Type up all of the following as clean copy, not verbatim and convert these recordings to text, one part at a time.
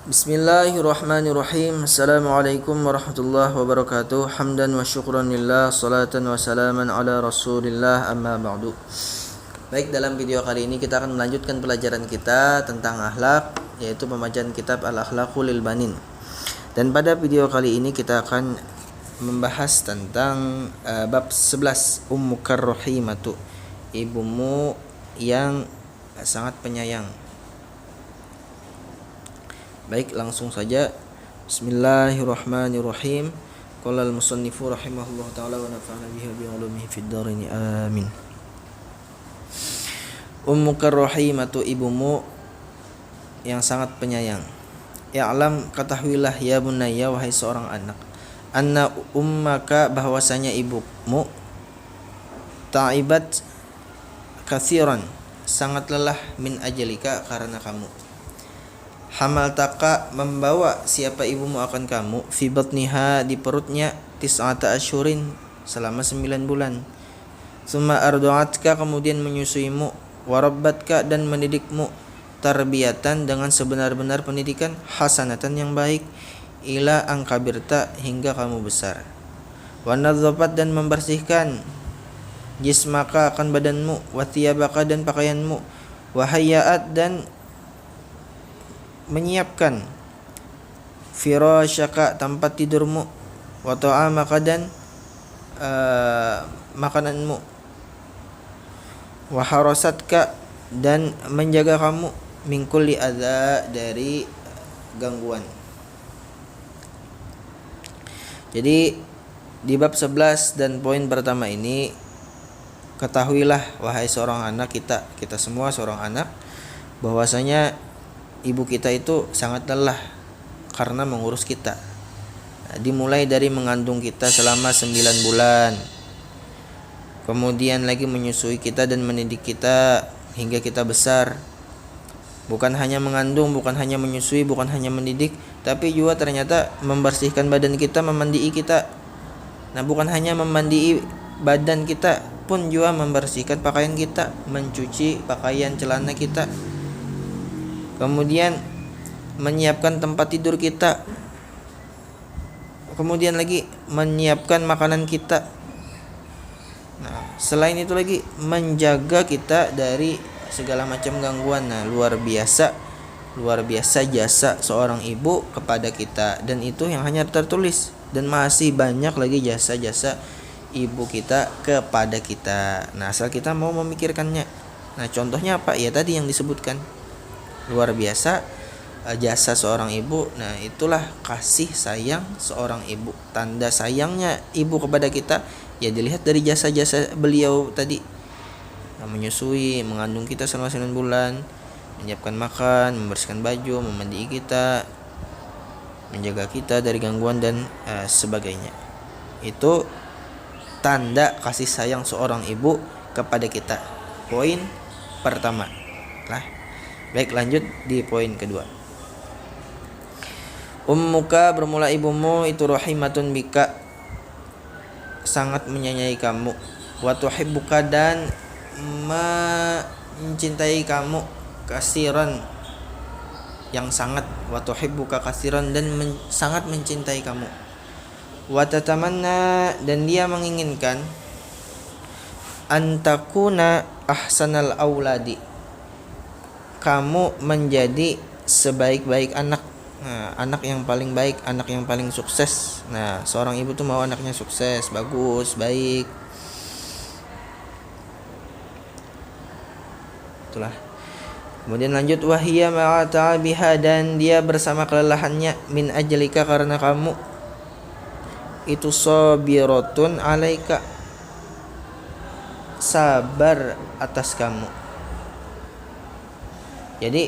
Bismillahirrahmanirrahim. Assalamualaikum warahmatullahi wabarakatuh. Hamdan wa syukran lillah, salatan wa salaman ala rasulillah, amma ba'du. Baik, dalam video kali ini kita akan melanjutkan pelajaran kita tentang akhlak, yaitu pembacaan kitab Al-Akhlaqul lil Banin. Dan pada video kali ini kita akan membahas tentang bab 11, Ummukar Rahimatu, ibumu yang sangat penyayang. Baik, langsung saja. Bismillahirrahmanirrahim. Qala al-musannifu rahimahullah ta'ala wa nafa'ana bihi wa bi ulumihi fid dharain. Amin. Ummukar rahimatu, ibumu yang sangat penyayang. I'lam, ketahuilah ya bunayya, wahai seorang anak, anna ummaka, bahwasanya ibumu, ta'ibat katsiran, sangat lelah, min ajalika, karena kamu. Hamaltaka, membawa siapa ibumu akan kamu, fi batniha, di perutnya, tis'ata asyurin, selama 9 bulan. Summa ardu'atka, kemudian menyusuimu, warabbatka, dan mendidikmu, tarbiyatan, dengan sebenar-benar pendidikan, hasanatan, yang baik, ila angkabirta, hingga kamu besar. Wa nadzafat, dan membersihkan, jismaka, akan badanmu, wa thiyabaka, dan pakaianmu, wa hayyaat, dan menyiapkan, firasyaka, tempat tidurmu, wa ta'amaka, dan makananmu, wa harasatka, dan menjaga kamu, min kulli adza, dari gangguan. Jadi di bab 11 dan poin pertama ini, ketahuilah wahai seorang anak, kita semua seorang anak, bahwasanya ibu kita itu sangat lelah karena mengurus kita. Dimulai dari mengandung kita selama 9 bulan, kemudian lagi menyusui kita dan mendidik kita hingga kita besar. Bukan hanya mengandung, bukan hanya menyusui, bukan hanya mendidik, tapi juga ternyata membersihkan badan kita, memandii kita. Nah, bukan hanya memandii badan kita, pun juga membersihkan pakaian kita, mencuci pakaian celana kita, kemudian menyiapkan tempat tidur kita, kemudian lagi menyiapkan makanan kita. Nah, selain itu lagi menjaga kita dari segala macam gangguan. Nah, luar biasa jasa seorang ibu kepada kita, dan itu yang hanya tertulis, dan masih banyak lagi jasa-jasa ibu kita kepada kita. Nah, asal kita mau memikirkannya. Nah, contohnya apa? Ya tadi yang disebutkan. Luar biasa jasa seorang ibu. Nah, itulah kasih sayang seorang ibu. Tanda sayangnya ibu kepada kita ya dilihat dari jasa-jasa beliau tadi. Nah, menyusui, mengandung kita selama 9 bulan, menyiapkan makan, membersihkan baju, memandii kita, menjaga kita dari gangguan dan sebagainya. Itu tanda kasih sayang seorang ibu kepada kita. Poin pertama. Baik, lanjut di poin kedua. Ummuka, bermula ibumu, itu rahimatun bika, sangat menyayangi kamu, wa tuhibbuka, dan mencintai kamu, kasiran, yang sangat, wa tuhibbuka kasiran, dan sangat mencintai kamu, wa tatamanna, dan dia menginginkan, antakuna ahsanal auladi, kamu menjadi sebaik-baik anak. Nah, anak yang paling baik, anak yang paling sukses. Nah, seorang ibu tuh mau anaknya sukses, bagus, baik. Itulah. Kemudian lanjut, wahiyya ma'atabiha, dan dia bersama kelelahannya, min ajlika, karena kamu, itu sabiratun alaika, sabar atas kamu. Jadi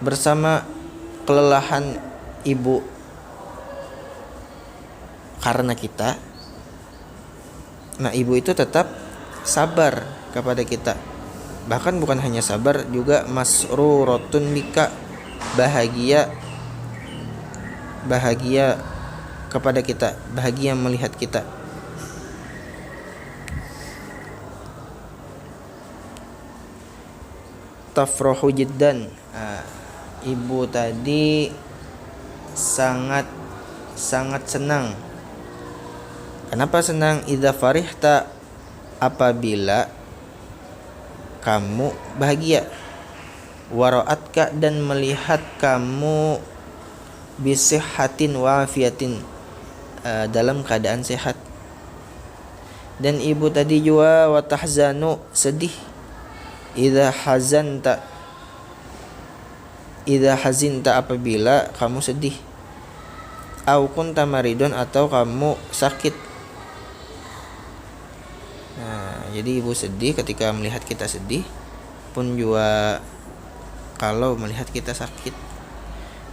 bersama kelelahan ibu karena kita, nah ibu itu tetap sabar kepada kita. Bahkan bukan hanya sabar, juga masruratun bika, bahagia kepada kita, bahagia melihat kita. tafrahu jiddan. Ibu tadi sangat senang. Kenapa senang? Idza farihta, apabila kamu bahagia. Wara'atka, dan melihat kamu bisihhatin wafiatin, dalam keadaan sehat. Dan ibu tadi juga watahzanu, sedih. Idza hazinta, apabila kamu sedih. Au kunta maridun, atau kamu sakit. Nah, jadi ibu sedih ketika melihat kita sedih, pun juga kalau melihat kita sakit.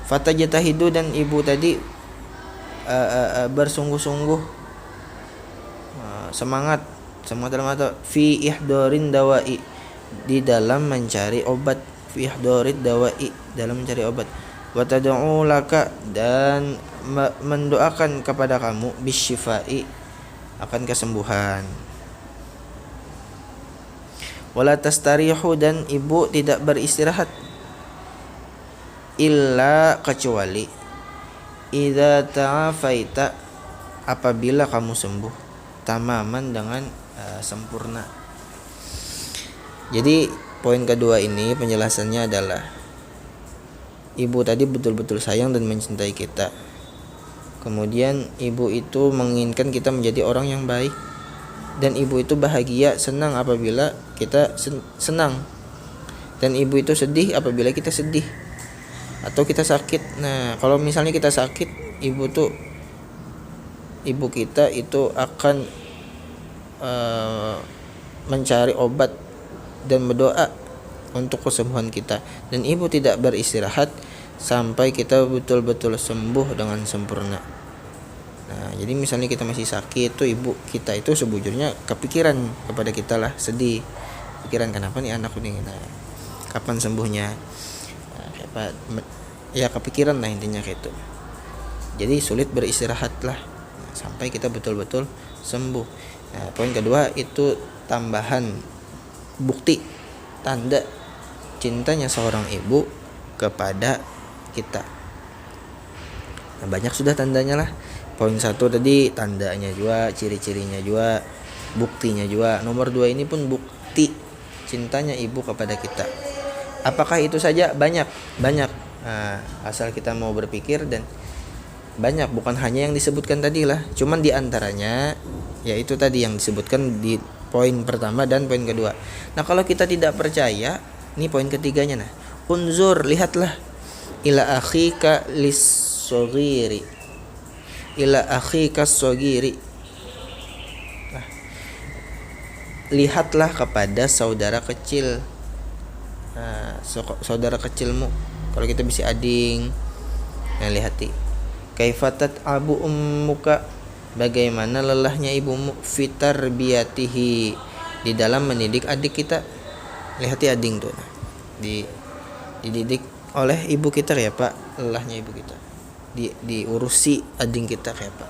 Fatajtahidu, dan ibu tadi bersungguh-sungguh, semangat dalam atau fi ihdorin dawai, di dalam mencari obat. Fi ihdorid dawai, dalam mencari obat. Wa tad'u laka, dan mendoakan kepada kamu bisyifai, akan kesembuhan. Wala tastarihu, dan ibu tidak beristirahat. Illa, kecuali idza ta'afaita, apabila kamu sembuh. Tamaman, dengan sempurna. Jadi poin kedua ini penjelasannya adalah ibu tadi betul-betul sayang dan mencintai kita. Kemudian ibu itu menginginkan kita menjadi orang yang baik. Dan ibu itu bahagia, senang apabila kita senang. Dan ibu itu sedih apabila kita sedih atau kita sakit. Nah, kalau misalnya kita sakit, ibu kita itu akan mencari obat dan berdoa untuk kesembuhan kita. Dan ibu tidak beristirahat sampai kita betul-betul sembuh dengan sempurna. Nah, jadi misalnya kita masih sakit tuh, ibu kita itu sebujurnya kepikiran kepada kita lah, sedih. Pikiran, kenapa nih anakku nih? Nah, kapan sembuhnya? Nah, ya kepikiran lah intinya kayak itu. Jadi sulit beristirahat lah sampai kita betul-betul sembuh. Nah, poin kedua itu tambahan bukti tanda cintanya seorang ibu kepada kita. Nah, banyak sudah tandanya lah. Poin 1 tadi tandanya juga, ciri-cirinya juga, buktinya juga. Nomor 2 ini pun bukti cintanya ibu kepada kita. Apakah itu saja? Banyak. Nah, asal kita mau berpikir, dan banyak, bukan hanya yang disebutkan tadi lah. Cuman di antaranya yaitu tadi yang disebutkan di poin pertama dan poin kedua. Nah, kalau kita tidak percaya, ini poin ketiganya. Nah, unzur, lihatlah, ila akhika lis-saghiri, ila akhika as-saghiri. Nah, lihatlah kepada saudara kecil. Nah, saudara kecilmu, kalau kita bisa ading. Nah, lihati. Kaifatat abu ummuka, bagaimana lelahnya ibumu, fitar biyatihi, di dalam mendidik adik kita. Lihati ading tuh. Nah, dididik oleh ibu kita ya Pak, lelahnya ibu kita. Diurusi ading kita kayak apa.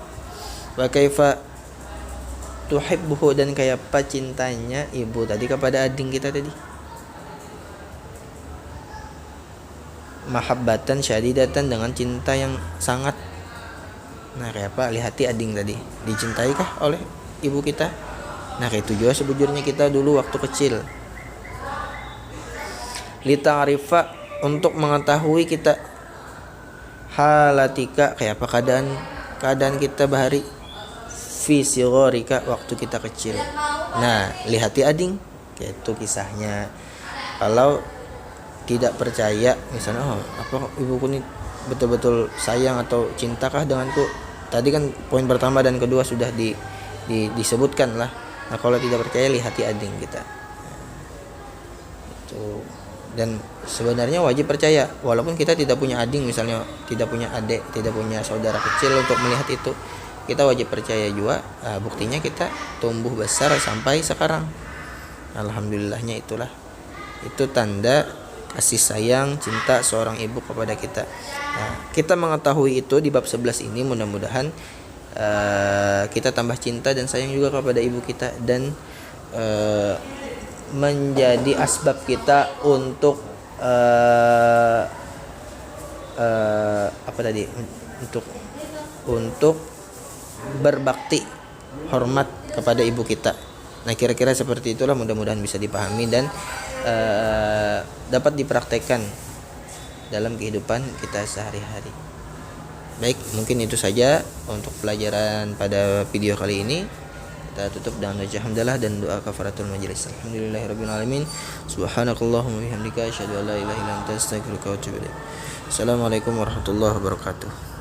Wa kaifa tuhibbuhu, dan kayak apa cintanya ibu tadi kepada ading kita tadi. Mahabbatan syadidatan, dengan cinta yang sangat. Nah, kayak apa? Lihati ading tadi, dicintai kah oleh ibu kita? Nah, kayak itu juga sebujurnya kita dulu waktu kecil. Li ta'rifa, untuk mengetahui kita, halatika, kayak apa keadaan kita bahari, fi sighorika, waktu kita kecil. Nah, lihati ading, kayak itu kisahnya. Kalau tidak percaya misalnya, apa ibuku nih betul-betul sayang atau cintakah denganku? Tadi kan poin pertama dan kedua sudah disebutkan lah. Nah, kalau tidak percaya, lihati ading kita. Itu. Dan sebenarnya wajib percaya, walaupun kita tidak punya ading, misalnya tidak punya adik, tidak punya saudara kecil untuk melihat itu, kita wajib percaya juga. Buktinya kita tumbuh besar sampai sekarang, alhamdulillahnya. Itulah, itu tanda kasih sayang, cinta seorang ibu kepada kita. Nah, kita mengetahui itu di bab 11 ini, mudah-mudahan kita tambah cinta dan sayang juga kepada ibu kita, dan menjadi asbab kita untuk apa tadi, untuk berbakti, hormat kepada ibu kita. Nah, kira-kira seperti itulah, mudah-mudahan bisa dipahami dan dapat dipraktekkan dalam kehidupan kita sehari-hari. Baik, mungkin itu saja untuk pelajaran pada video kali ini. Kita tutup dengan baca hamdalah dan doa kafaratul majelis. Alhamdulillahirabbil alamin. Subhanakallahumma bihamdika asyhadu an la ilaha illa anta astaghfiruka wa atubu ilaik. Assalamualaikum warahmatullahi wabarakatuh.